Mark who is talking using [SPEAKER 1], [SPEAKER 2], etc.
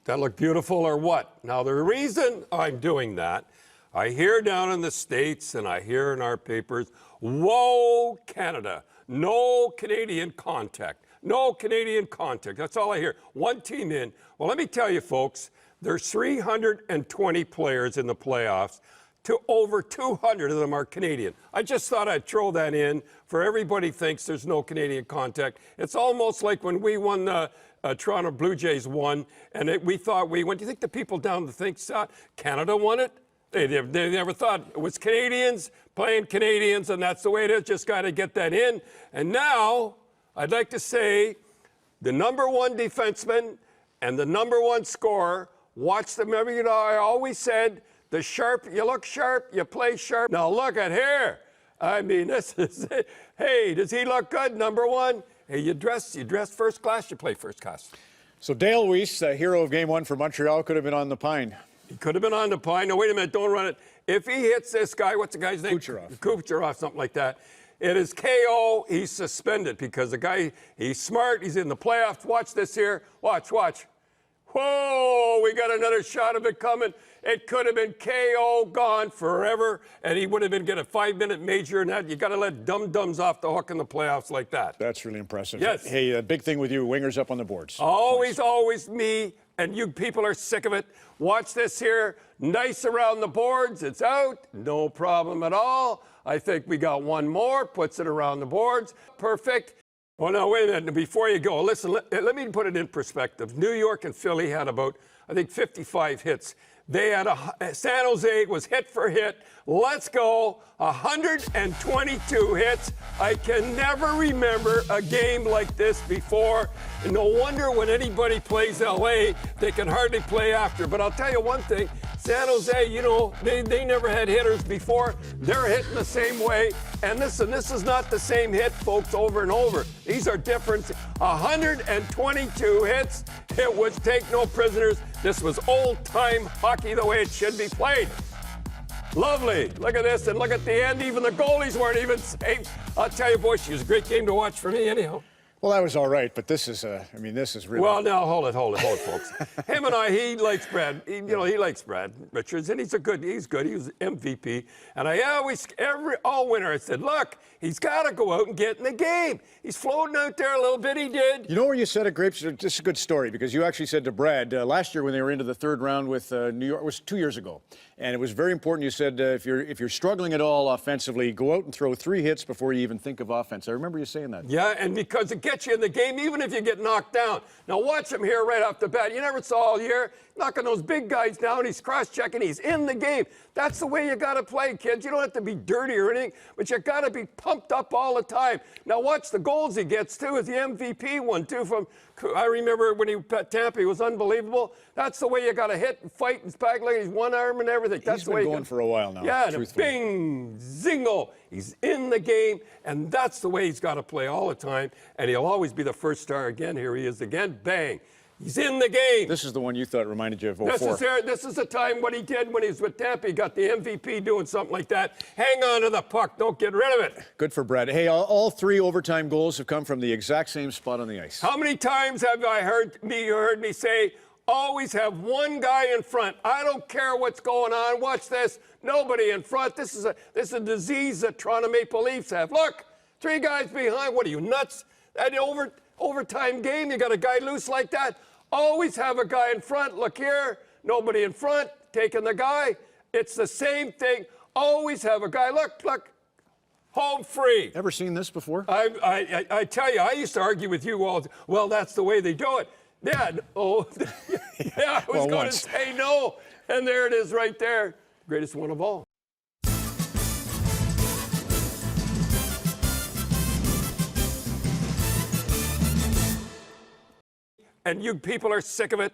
[SPEAKER 1] That look beautiful or what? Now, the reason I'm doing that, I hear down in the States and I hear in our papers, whoa, Canada, no Canadian contact. No Canadian contact. That's all I hear. One team in. Well, let me tell you, folks, there's 320 players in the playoffs. Over 200 of them are Canadian. I just thought I'd throw that in for everybody thinks there's no Canadian contact. It's almost like when we won the Toronto Blue Jays won, and we thought we won. Do you think the people down the think Canada won it? They never thought it was Canadians playing Canadians, and that's the way it is. Just got to get that in. And now I'd like to say the number one defenseman and the number one scorer. Watch them. Remember, you know, I always said, the sharp, you look sharp, you play sharp. Now look at here. I mean, this is it. Hey, does he look good, number one? Hey, you dress first class, you play first class.
[SPEAKER 2] So Dale Weiss, hero of Game 1 for Montreal, could have been on the pine.
[SPEAKER 1] He could have been on the pine. No, wait a minute, don't run it. If he hits this guy, what's the guy's name? Kucherov, something like that. It is KO, he's suspended because the guy, he's smart, he's in the playoffs. Watch this here, watch. Whoa, we got another shot of it coming. It could have been KO, gone forever, and he would have been getting a 5-minute major, and that you got to let dum-dums off the hook in the playoffs like that.
[SPEAKER 2] That's really impressive.
[SPEAKER 1] Yes.
[SPEAKER 2] Hey, a big thing with you, wingers up on the boards.
[SPEAKER 1] Always me, and you people are sick of it. Watch this here. Nice around the boards. It's out. No problem at all. I think we got one more. Puts it around the boards. Perfect. Oh, no, wait a minute. Before you go, listen, let me put it in perspective. New York and Philly had about, I think, 55 hits. They had San Jose was hit for hit. Let's go. 122 hits. I can never remember a game like this before. And no wonder when anybody plays LA, they can hardly play after. But I'll tell you one thing. San Jose, you know, they never had hitters before. They're hitting the same way. And listen, this is not the same hit, folks, over and over. These are different. 122 hits. It was take no prisoners. This was old-time hockey the way it should be played. Lovely. Look at this, and look at the end. Even the goalies weren't even safe. I'll tell you, boys, it was a great game to watch for me anyhow.
[SPEAKER 2] Well, that was all right, but this is, this is really...
[SPEAKER 1] Well, now, hold it, folks. Him and I, he likes Brad. He likes Brad Richards, and he's good. He was MVP. And I always, all winter, I said, look, he's got to go out and get in the game. He's floating out there a little bit, he did.
[SPEAKER 2] You know where you said it, Grapes? This is a good story, because you actually said to Brad, last year when they were into the third round with New York, it was 2 years ago, and it was very important. You said, if you're struggling at all offensively, go out and throw 3 hits before you even think of offense. I remember you saying that.
[SPEAKER 1] Yeah, and because it gets you in the game, even if you get knocked down. Now watch him here right off the bat. You never saw all year, knocking those big guys down. He's cross-checking. He's in the game. That's the way you got to play, kids. You don't have to be dirty or anything, but you got to be pumped up all the time. Now watch the goals he gets, too, is the MVP one, too. I remember when he at Tampa, he was unbelievable. That's the way you got to hit and fight and back like he's one arm and everything. That's the way
[SPEAKER 2] he's been going for a while now.
[SPEAKER 1] Yeah, and bing, zingo. He's in the game, and that's the way he's got to play all the time, and he'll always be the first star again. Here he is again. Bang. He's in the game.
[SPEAKER 2] This is the one you thought reminded you of 04.
[SPEAKER 1] This is the time what he did when he was with Tampa. He got the MVP doing something like that. Hang on to the puck. Don't get rid of it.
[SPEAKER 2] Good for Brad. Hey, all 3 overtime goals have come from the exact same spot on the ice.
[SPEAKER 1] How many times have I heard me say, always have one guy in front. I don't care what's going on. Watch this. Nobody in front. This is a disease that Toronto Maple Leafs have. Look, 3 guys behind. What are you, nuts? That overtime game, you got a guy loose like that. Always have a guy in front. Look here. Nobody in front. Taking the guy. It's the same thing. Always have a guy. Look. Home free.
[SPEAKER 2] Ever seen this before?
[SPEAKER 1] I tell you, I used to argue with you all. Well, that's the way they do it. Yeah. Oh, yeah. I was going to say no. And there it is right there. Greatest one of all. And you people are sick of it.